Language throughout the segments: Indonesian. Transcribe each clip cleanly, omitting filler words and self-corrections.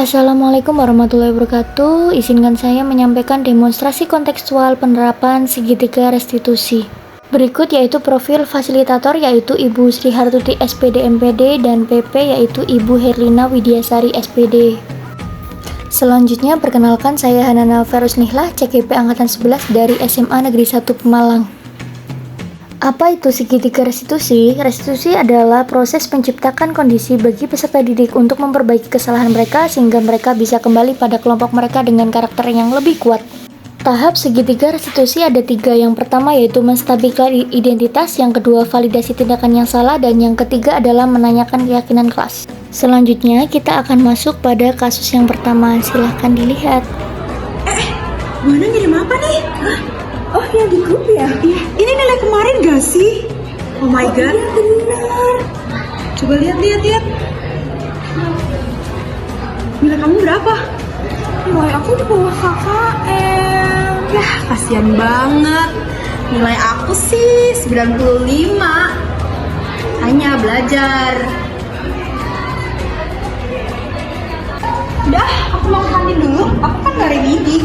Assalamualaikum warahmatullahi wabarakatuh. Izinkan saya menyampaikan demonstrasi kontekstual penerapan segitiga restitusi. Berikut yaitu profil fasilitator yaitu Ibu Sri Hartuti SPD MPD dan PP yaitu Ibu Herlina Widiasari SPD. Selanjutnya perkenalkan saya Hanana Ferusnihlah CGP Angkatan 11 dari SMA Negeri 1 Pemalang. Apa itu segitiga restitusi? Restitusi adalah proses menciptakan kondisi bagi peserta didik untuk memperbaiki kesalahan mereka sehingga mereka bisa kembali pada kelompok mereka dengan karakter yang lebih kuat. Tahap segitiga restitusi ada 3. Yang pertama yaitu menstabilkan identitas, yang kedua validasi tindakan yang salah, dan yang ketiga adalah menanyakan keyakinan kelas. Selanjutnya kita akan masuk pada kasus yang pertama. Silahkan dilihat. Buana ngirim apa nih? Oh, yang di grup ya? Iya. Ini nilai kemarin gak sih? Oh my god. Iya benar. Coba lihat. Nilai kamu berapa? Nilai aku di bawah KKM. Yah, kasihan banget. Nilai aku sih 95. Hanya belajar. Udah, aku mau kantin dulu. Aku kan gak ready.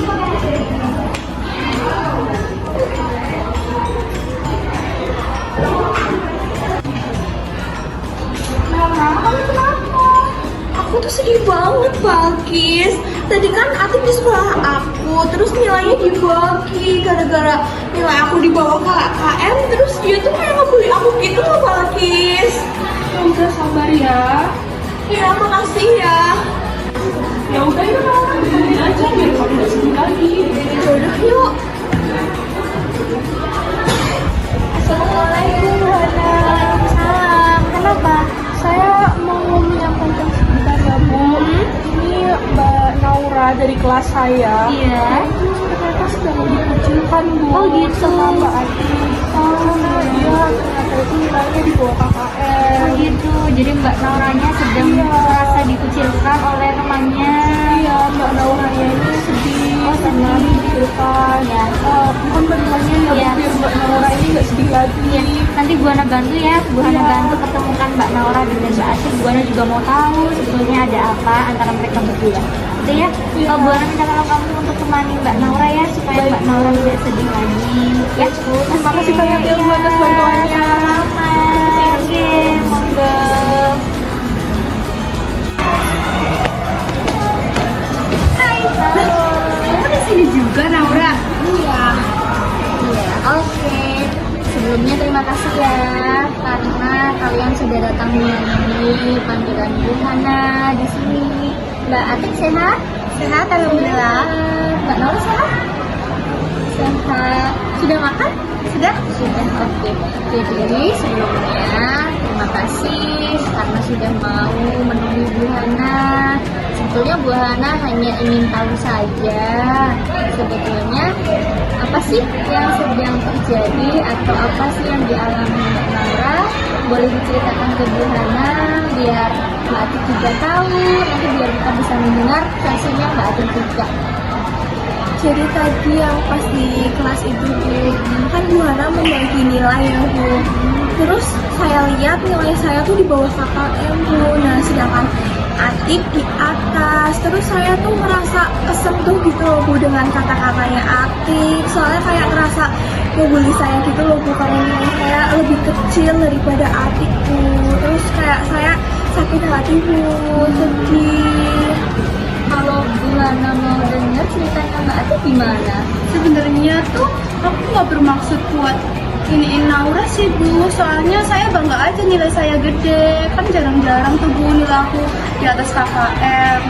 Kamu kenapa? Aku tuh sedih banget, Balkis. Tadi kan Atik di sekolah aku, terus nilainya dibagi gara-gara nilai aku di bawah KKM, terus dia tuh kayak ngebully aku gitu loh, Balkis. Ya udah sabar ya. Ya, makasih ya. Ya udah yuk, kita aja biar kamu gak sedih lagi. Ya udah yuk. Assalamualaikum, Waalaikumsalam. Kenapa? Saya mau menyampaikan sebentar ya Bu. Ini Mbak Naura dari kelas saya. Iya. Ternyata sedang dikucilkan Bu. Oh gitu. Sama Mbak Ati. Karena dia ternyata itu nilainya di bawah KKM. Oh gitu. Jadi Mbak Nauranya sedang merasa dikucilkan oleh temannya. Iya, Mbak Nauranya ini sedih. Karena dikucilkan. Ya. Mohon bantuannya ya Bu, biar Mbak Naura ini nggak sedih lagi. Iya, nanti Bu Hana bantu ya. Bu Hana bantu pertemukan Mbak Naura dengan Mbak Atik. Bu Hana juga mau tahu sebetulnya ada apa antara mereka berdua. Gitu ya. Bu Hana minta tolong kamu untuk temani Mbak Naura ya supaya Mbak Naura tidak sedih lagi. Ya. Terima kasih banyak ya Bu atas bantuannya. Oke, monggo. Kamu di sini juga Naura? Iya. Oke. Sebelumnya terima kasih ya karena kalian sudah datang menyanyi panggilan Bu Hana di sini. Mbak Atik sehat? Sehat, alhamdulillah. Mbak Naura sehat? Sehat. Sudah makan? Sudah. Oke. Jadi sebelumnya terima kasih karena sudah mau menemui Bu Hana. Sebetulnya Bu Hana hanya ingin tahu saja sebetulnya apa sih yang sedang terjadi atau apa sih yang dialami Mbak Naura. Boleh diceritakan ke Bu Hana biar Mbak Atik juga tahu, nanti biar kita bisa mendengar versinya Mbak Atik juga. Jadi tadi yang pas di kelas itu Bu, kan Bu Hana membagi nilai ya Bu. Terus saya lihat nilai saya tuh di bawah KKM Bu. Nah sedangkan Atik di atas. Terus saya tuh merasa kesentuh gitu loh Bu dengan kata-katanya Atik. Soalnya kayak ngerasa ngebully saya gitu loh Bu, karena nilai saya lebih kecil daripada Atik Bu. Terus kayak saya sakit hati Bu, sedih. Kalau Bu Hana mau dengar ceritanya Mbak Atik gimana? Sebenarnya tuh aku nggak bermaksud buat iniin Naura sih Bu, soalnya saya bangga aja nilai saya gede. Kan jarang-jarang tuh Bu nilai aku di atas KKM.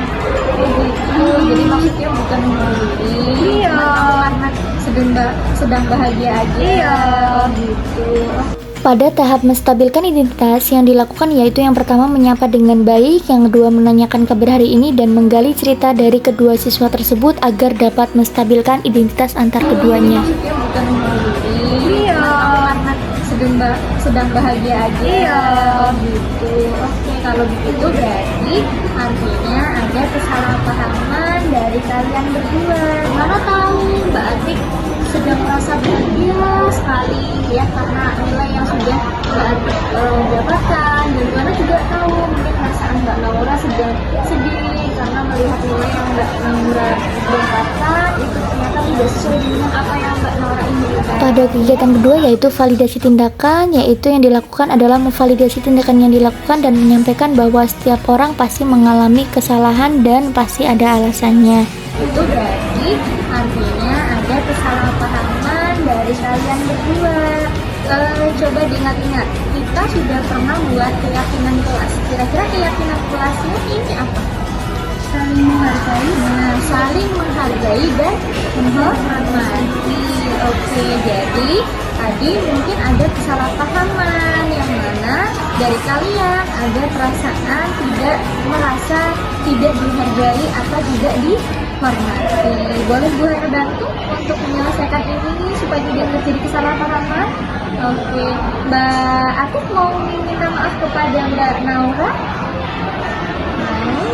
Gitu, jadi maksudnya bukan membuli. Iya. Karena sedang bahagia aja. Iya. Gitu. Pada tahap menstabilkan identitas yang dilakukan yaitu yang pertama menyapa dengan baik, yang kedua menanyakan kabar hari ini dan menggali cerita dari kedua siswa tersebut agar dapat menstabilkan identitas antar keduanya. Maksudnya bukan membuli. Iya. Karena sedang bahagia aja. Iya. Gitu. Oke, kalau begitu berarti artinya ada kesalahpahaman dari kalian berdua. Mana tahu Mbak Atik sedang merasa bahagia sekali ya karena nilai yang sudah Mbak Atik dapatkan, dan Buana juga tahu mungkin perasaan Mbak Naura sedang sedih karena melihat Pada kegiatan kedua yaitu validasi tindakan, yaitu yang dilakukan adalah memvalidasi tindakan yang dilakukan dan menyampaikan bahwa setiap orang pasti mengalami kesalahan dan pasti ada alasannya. Itu berarti artinya ada kesalahpahaman dari kalian berdua. Coba diingat-ingat, kita sudah pernah buat keyakinan kelas. Kira-kira keyakinan kelasnya ini apa? Saling menghargai. Nah, saling menghargai dan menghormati. Oke, jadi tadi mungkin ada kesalahpahaman yang mana dari kalian ada perasaan tidak merasa tidak dihargai atau tidak dihormati. Boleh Bu Hera bantu untuk menyelesaikan ini supaya tidak terjadi kesalahpahaman? Oke, Mbak Atik mau minta maaf kepada Mbak Naura?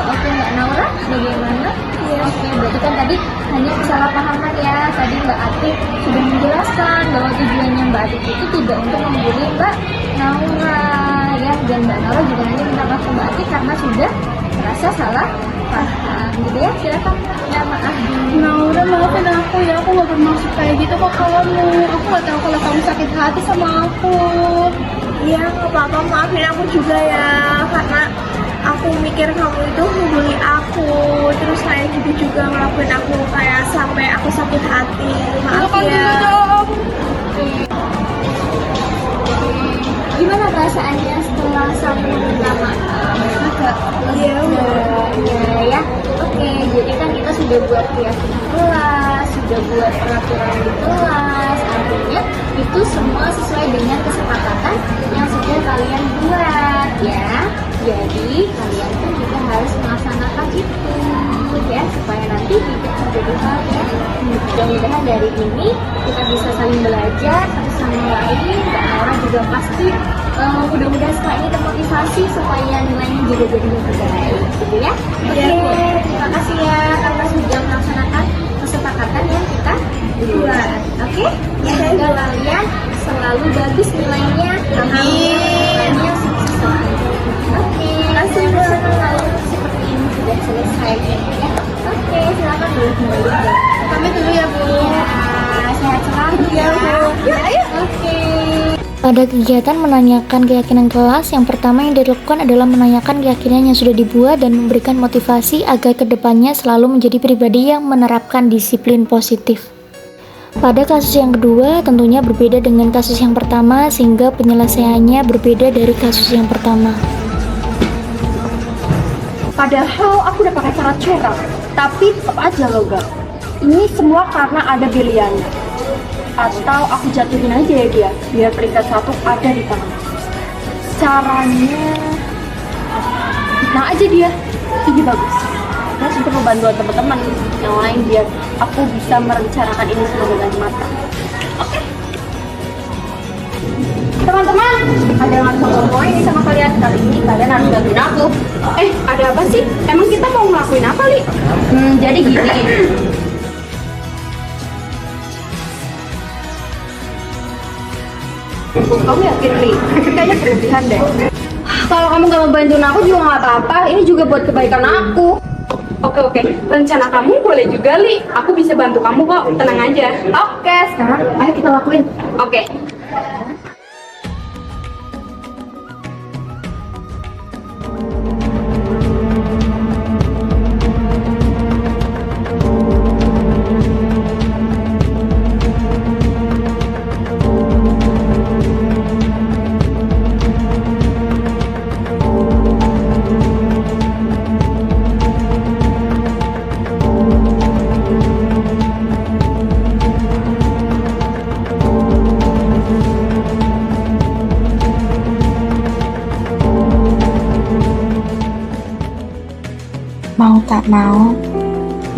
Oke, Mbak Naura, bagaimana? Ya, oke, berarti kan tadi hanya kesalahpahaman ya. Tadi Mbak Atik sudah menjelaskan bahwa tujuannya Mbak Atik itu tidak untuk membuli Mbak Naura ya. Dan Mbak Naura juga hanya minta maaf ke Mbak Atik karena sudah merasa salah paham gitu ya. Silakan minta maaf dulu. Naura, maafin aku ya, aku gak bermaksud kayak gitu kok kamu. Aku gak tahu kalau kamu sakit hati sama aku. Iya, gak apa-apa, maafin aku juga ya. Karena aku mikir kamu itu membuli aku, terus kayak gitu juga ngelakuin aku kayak sampai aku sakit hati. Maaf ya. Gimana perasaannya setelah saling minta maaf? Iya, Ya. Oke, jadi kan kita sudah buat keyakinan kelas, sudah buat peraturan di kelas, artinya itu semua sesuai dengan kesepakatan yang sudah kalian buat ya. Jadi kalian pun juga harus melaksanakan itu ya, supaya nanti tidak terjadi hal yang mudah-mudahan dari ini kita bisa saling belajar satu sama lain. Mbak Naura juga pasti mudah-mudahan setelah ini termotivasi supaya nilainya juga jadi lebih baik gitu ya. Oke, terima kasih ya karena sudah melaksanakan kesepakatan yang kita buat. Oke, semoga kalian selalu bagus nilainya. Amin. Oke, selalu seperti ini sudah selesai ya. Oke, silakan dulu kembali. Kami dulu ya Bu. Ya, sehat selalu ya. Ayo. Oke. Pada kegiatan menanyakan keyakinan kelas, yang pertama yang dilakukan adalah menanyakan keyakinan yang sudah dibuat dan memberikan motivasi agar kedepannya selalu menjadi pribadi yang menerapkan disiplin positif. Pada kasus yang kedua, tentunya berbeda dengan kasus yang pertama sehingga penyelesaiannya berbeda dari kasus yang pertama. Padahal aku udah pakai cara curang, tapi tetap aja logam. Ini semua karena ada Biliana. Atau aku jatuhin aja ya dia, biar peringkat 1 ada di tangan. Caranya, fitnah aja dia. Ini bagus. Terus untuk membantu teman-teman yang lain biar aku bisa merencanakan ini semua dengan matang. Oke. Teman-teman, ada yang harus aku ngomongin nih sama kalian. Kali ini kalian harus bantuin aku. Ada apa sih? Emang kita mau ngelakuin apa, Li? Jadi gini. Kamu yakin, Li? Kayaknya berlebihan deh. Kalau kamu gak mau bantuin aku juga gak apa-apa. Ini juga buat kebaikan aku. Oke. Rencana kamu boleh juga, Li. Aku bisa bantu kamu kok. Tenang aja. Oke, sekarang ayo kita lakuin. Oke. Mau tak mau,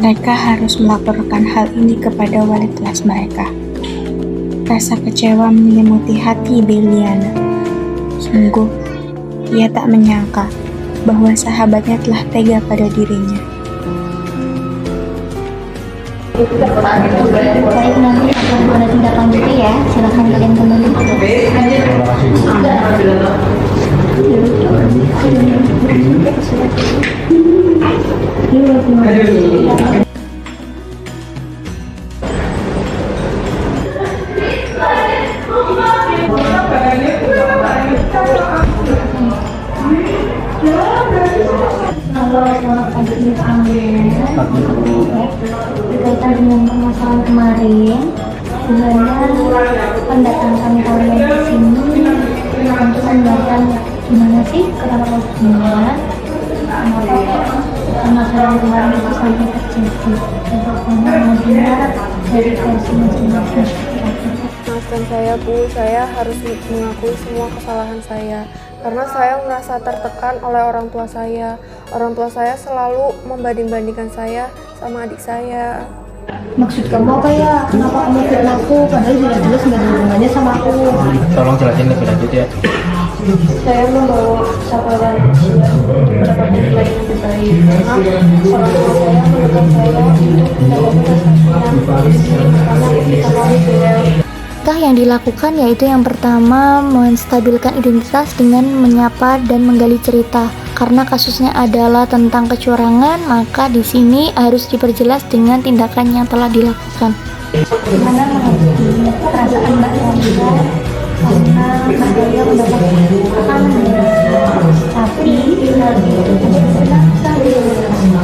mereka harus melaporkan hal ini kepada wali kelas mereka. Rasa kecewa menyelimuti hati Biliana. Sungguh, ia tak menyangka bahwa sahabatnya telah tega pada dirinya. Baik, nanti akan ada tindak lanjut ya. Silahkan kalian kembali. Berkaitan dengan permasalahan kemarin, sebenarnya pendatangan kalian ke sini untuk menjelaskan gimana sih kronologinya, kenapa permasalahan kemarin itu sampai terjadi, untuk mendengar dari versi masing-masing. Maafkan saya Bu, saya harus mengakui semua kesalahan saya karena saya merasa tertekan oleh orang tua saya. Orang tua saya selalu membanding-bandingkan saya sama adik saya. Maksud kamu apa ya? Kenapa kamu fitnah aku? Padahal jelas-jelas nggak ada hubungannya sama aku. Tolong jelasin lebih lanjut ya. Saya membawa sasaran ujian untuk mendapatkan nilai yang lebih baik karena orang tua saya menekan saya untuk mendapatkan prestasi karena kita harus beliau. Yang dilakukan yaitu yang pertama menstabilkan identitas dengan menyapa dan menggali cerita. Karena kasusnya adalah tentang kecurangan, maka di sini harus diperjelas dengan tindakan yang telah dilakukan. Gimana menghadapi perasaan Mbak Randa karena Mbak Randa mendapat tekanan, tapi hal itu tidak dibenarkan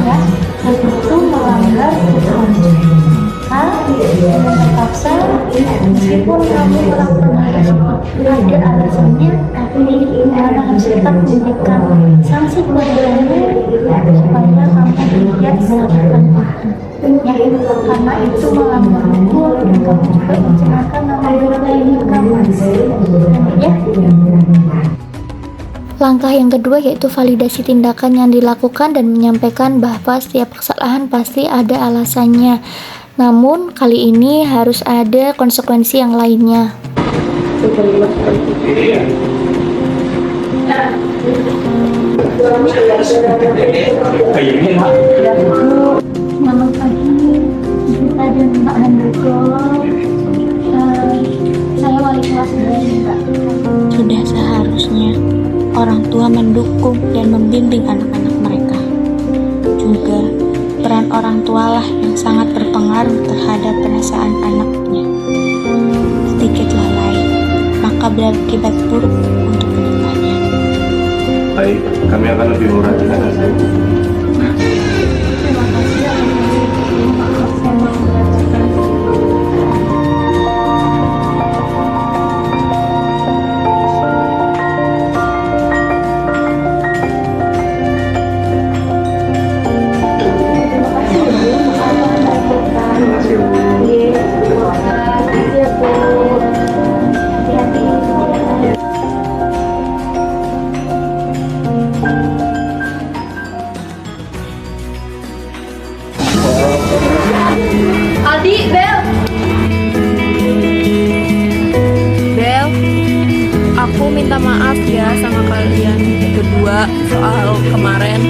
ya, hal itu melanggar hukum. Dengan terpaksa, meskipun kamu melakukan ada alasannya, tapi karena harus tetap memberikan sanksi kepada kamu supaya kamu tidak dilakukan itu. Ya, karena itu melanggar hukum dan kamu juga mencelakakan nama baik kamu. Ya. Langkah yang kedua yaitu validasi tindakan yang dilakukan dan menyampaikan bahwa setiap kesalahan pasti ada alasannya. Namun, kali ini harus ada konsekuensi yang lainnya. Selamat pagi, Gita dan Mbak Handoko. Saya wali kelas dari Mbak. Sudah seharusnya orang tua mendukung dan membimbing anak-anak mereka. Juga peran orang tualah yang sangat berpengaruh terhadap perasaan anaknya. Sedikit lalai, maka berakibat buruk untuk kedepannya. Baik, kami akan lebih memperhatikan hasil. Terima kasih ya. Saya mau belajar. Aldi, Bel. Bel, aku minta maaf ya sama kalian berdua soal kemarin.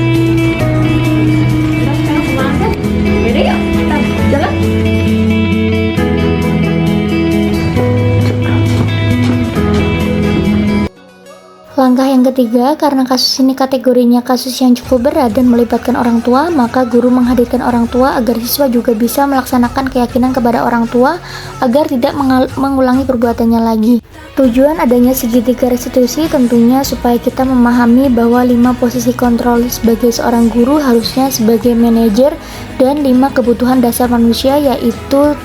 Yaudah yuk, kita jalan. Langkah yang ketiga, karena kasus ini kategorinya kasus yang cukup berat dan melibatkan orang tua, maka guru menghadirkan orang tua agar siswa juga bisa melaksanakan keyakinan kepada orang tua agar tidak mengulangi perbuatannya lagi. Tujuan adanya segitiga restitusi tentunya supaya kita memahami bahwa 5 posisi kontrol sebagai seorang guru harusnya sebagai manajer dan 5 kebutuhan dasar manusia yaitu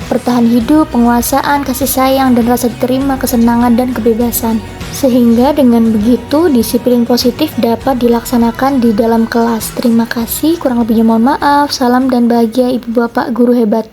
bertahan hidup, penguasaan, kasih sayang, dan rasa diterima, kesenangan, dan kebebasan. Sehingga dengan begitu disiplin positif dapat dilaksanakan di dalam kelas. Terima kasih, kurang lebihnya mohon maaf. Salam dan bahagia Ibu Bapak Guru hebat.